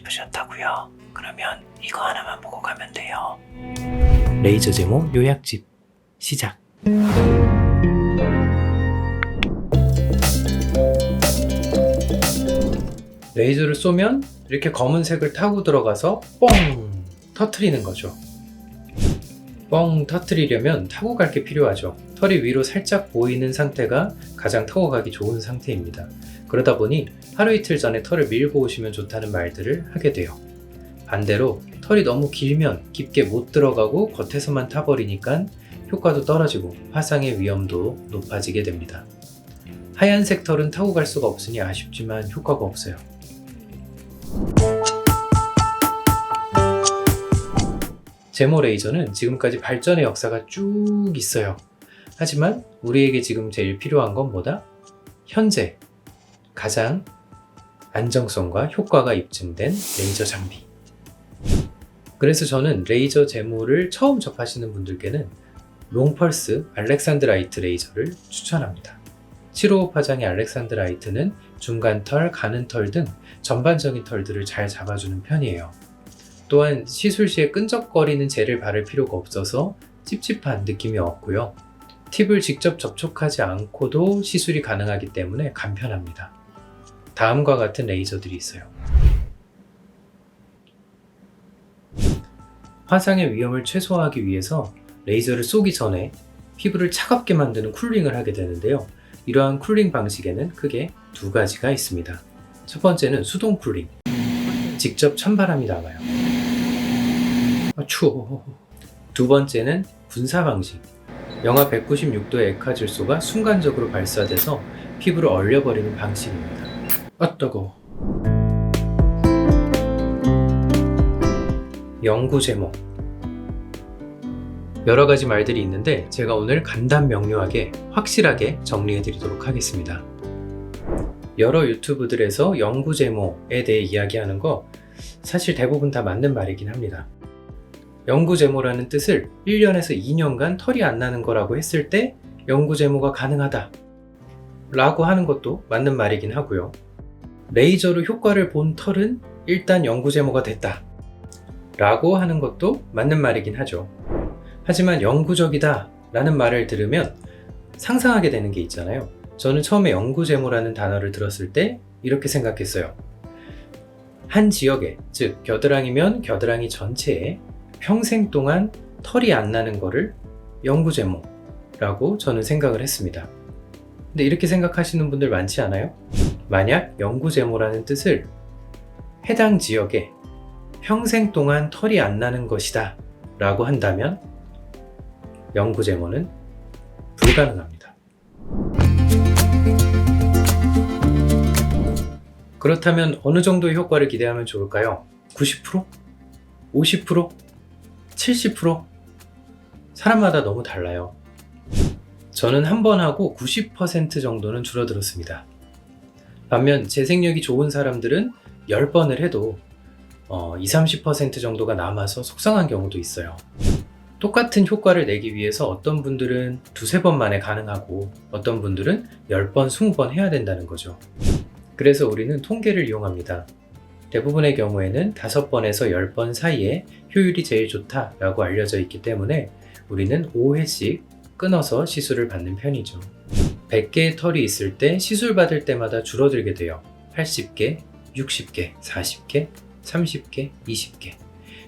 싶으셨다고요? 그러면 이거 하나만 보고 가면 돼요. 레이저 제모 요약집 시작. 레이저를 쏘면 이렇게 검은색을 타고 들어가서 뻥 터트리는 거죠. 뻥 터트리려면 타고 갈 게 필요하죠. 털이 위로 살짝 보이는 상태가 가장 타고 가기 좋은 상태입니다. 그러다 보니 하루 이틀 전에 털을 밀고 오시면 좋다는 말들을 하게 돼요. 반대로 털이 너무 길면 깊게 못 들어가고 겉에서만 타버리니까 효과도 떨어지고 화상의 위험도 높아지게 됩니다. 하얀색 털은 타고 갈 수가 없으니 아쉽지만 효과가 없어요. 제모 레이저는 지금까지 발전의 역사가 쭉 있어요. 하지만 우리에게 지금 제일 필요한 건 뭐다? 현재 가장 안정성과 효과가 입증된 레이저 장비. 그래서 저는 레이저 제모를 처음 접하시는 분들께는 롱펄스 알렉산드라이트 레이저를 추천합니다. 755 파장의 알렉산드라이트는 중간털, 가는털 등 전반적인 털들을 잘 잡아주는 편이에요. 또한 시술 시에 끈적거리는 젤을 바를 필요가 없어서 찝찝한 느낌이 없고요. 팁을 직접 접촉하지 않고도 시술이 가능하기 때문에 간편합니다. 다음과 같은 레이저들이 있어요. 화상의 위험을 최소화하기 위해서 레이저를 쏘기 전에 피부를 차갑게 만드는 쿨링을 하게 되는데요. 이러한 쿨링 방식에는 크게 두 가지가 있습니다. 첫 번째는 수동 쿨링. 직접 찬바람이 나와요. 추워. 두 번째는 분사 방식. 영하 196도의 액화질소가 순간적으로 발사돼서 피부를 얼려버리는 방식입니다. 뜨거워. 영구 제모. 여러 가지 말들이 있는데 제가 오늘 간단 명료하게 확실하게 정리해 드리도록 하겠습니다. 여러 유튜브들에서 영구 제모에 대해 이야기하는 거 사실 대부분 다 맞는 말이긴 합니다. 영구 제모라는 뜻을 1년에서 2년간 털이 안 나는 거라고 했을 때 영구 제모가 가능하다 라고 하는 것도 맞는 말이긴 하고요. 레이저로 효과를 본 털은 일단 영구 제모가 됐다 라고 하는 것도 맞는 말이긴 하죠. 하지만 영구적이다 라는 말을 들으면 상상하게 되는 게 있잖아요. 저는 처음에 영구 제모라는 단어를 들었을 때 이렇게 생각했어요. 한 지역에, 즉 겨드랑이면 겨드랑이 전체에 평생 동안 털이 안 나는 거를 영구 제모라고 저는 생각을 했습니다. 근데 이렇게 생각하시는 분들 많지 않아요? 만약 영구 제모라는 뜻을 해당 지역에 평생 동안 털이 안 나는 것이다 라고 한다면 영구 제모는 불가능합니다. 그렇다면 어느 정도의 효과를 기대하면 좋을까요? 90%? 50%? 70%? 사람마다 너무 달라요. 저는 한 번 하고 90% 정도는 줄어들었습니다. 반면 재생력이 좋은 사람들은 10번을 해도 20-30% 정도가 남아서 속상한 경우도 있어요. 똑같은 효과를 내기 위해서 어떤 분들은 2-3번 만에 가능하고 어떤 분들은 10번, 20번 해야 된다는 거죠. 그래서 우리는 통계를 이용합니다. 대부분의 경우에는 5번에서 10번 사이에 효율이 제일 좋다라고 알려져 있기 때문에 우리는 5회씩 끊어서 시술을 받는 편이죠. 100개의 털이 있을 때 시술 받을 때마다 줄어들게 돼요. 80개, 60개, 40개, 30개, 20개.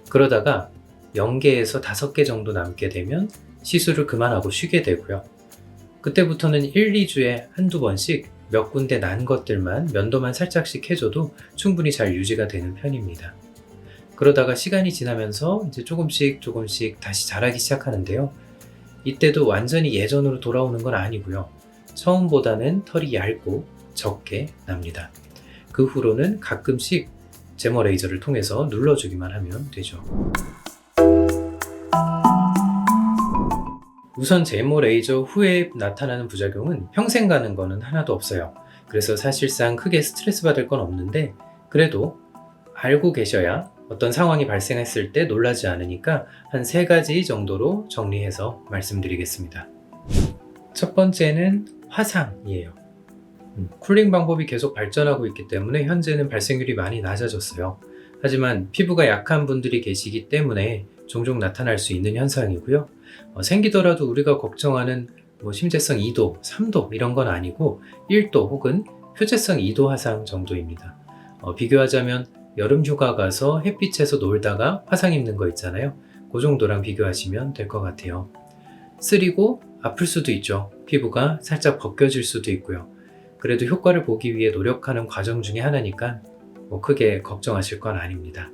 그러다가 0개에서 5개 정도 남게 되면 시술을 그만하고 쉬게 되고요. 그때부터는 1, 2주에 한두 번씩 몇 군데 난 것들만 면도만 살짝씩 해줘도 충분히 잘 유지가 되는 편입니다. 그러다가 시간이 지나면서 이제 조금씩 다시 자라기 시작하는데요. 이때도 완전히 예전으로 돌아오는 건 아니고요. 처음보다는 털이 얇고 적게 납니다. 그 후로는 가끔씩 제모 레이저를 통해서 눌러주기만 하면 되죠. 우선 제모 레이저 후에 나타나는 부작용은 평생 가는 거는 하나도 없어요. 그래서 사실상 크게 스트레스 받을 건 없는데 그래도 알고 계셔야 어떤 상황이 발생했을 때 놀라지 않으니까 한 3가지 정도로 정리해서 말씀드리겠습니다. 첫 번째는 화상이에요. 쿨링 방법이 계속 발전하고 있기 때문에 현재는 발생률이 많이 낮아졌어요. 하지만 피부가 약한 분들이 계시기 때문에 종종 나타날 수 있는 현상이고요. 생기더라도 우리가 걱정하는 심재성 2도, 3도 이런 건 아니고 1도 혹은 표재성 2도 화상 정도입니다. 비교하자면 여름 휴가 가서 햇빛에서 놀다가 화상 입는 거 있잖아요. 그 정도랑 비교하시면 될 것 같아요. 쓰리고 아플 수도 있죠. 피부가 살짝 벗겨질 수도 있고요. 그래도 효과를 보기 위해 노력하는 과정 중에 하나니까 크게 걱정하실 건 아닙니다.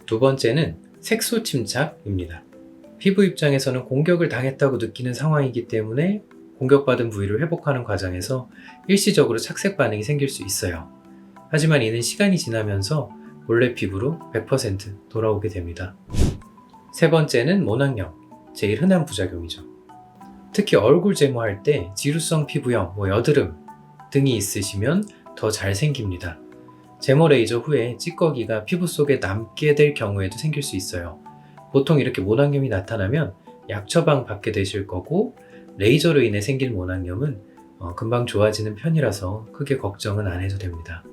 두 번째는 색소 침착입니다. 피부 입장에서는 공격을 당했다고 느끼는 상황이기 때문에 공격받은 부위를 회복하는 과정에서 일시적으로 착색 반응이 생길 수 있어요. 하지만 이는 시간이 지나면서 원래 피부로 100% 돌아오게 됩니다. 세 번째는 모낭염, 제일 흔한 부작용이죠. 특히 얼굴 제모할 때 지루성 피부염, 여드름 등이 있으시면 더 잘 생깁니다. 제모 레이저 후에 찌꺼기가 피부 속에 남게 될 경우에도 생길 수 있어요. 보통 이렇게 모낭염이 나타나면 약 처방 받게 되실 거고, 레이저로 인해 생긴 모낭염은 금방 좋아지는 편이라서 크게 걱정은 안 해도 됩니다.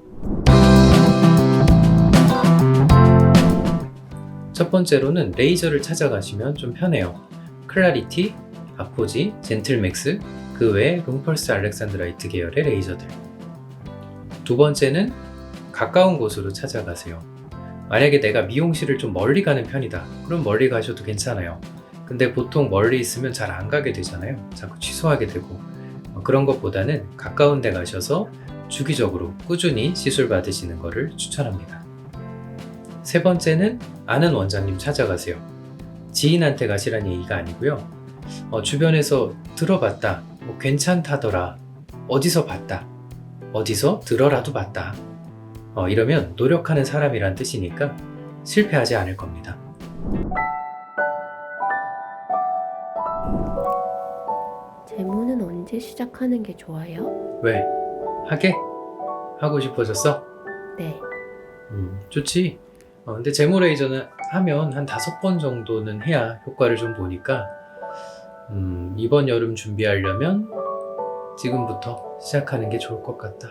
첫 번째로는 레이저를 찾아가시면 좀 편해요. 클라리티, 아포지, 젠틀맥스, 그 외에 롱펄스 알렉산드라이트 계열의 레이저들. 두 번째는 가까운 곳으로 찾아가세요. 만약에 내가 미용실을 좀 멀리 가는 편이다. 그럼 멀리 가셔도 괜찮아요. 근데 보통 멀리 있으면 잘 안 가게 되잖아요. 자꾸 취소하게 되고. 그런 것보다는 가까운 데 가셔서 주기적으로 꾸준히 시술 받으시는 것을 추천합니다. 세 번째는 아는 원장님 찾아가세요. 지인한테 가시라는 얘기가 아니고요. 주변에서 들어봤다, 괜찮다더라, 어디서 봤다, 어디서 들어라도 봤다. 이러면 노력하는 사람이란 뜻이니까 실패하지 않을 겁니다. 제모는 언제 시작하는 게 좋아요? 왜? 하게? 하고 싶어졌어? 네. 좋지. 근데 제모 레이저는 하면 한 5번 정도는 해야 효과를 좀 보니까 이번 여름 준비하려면 지금부터 시작하는 게 좋을 것 같다.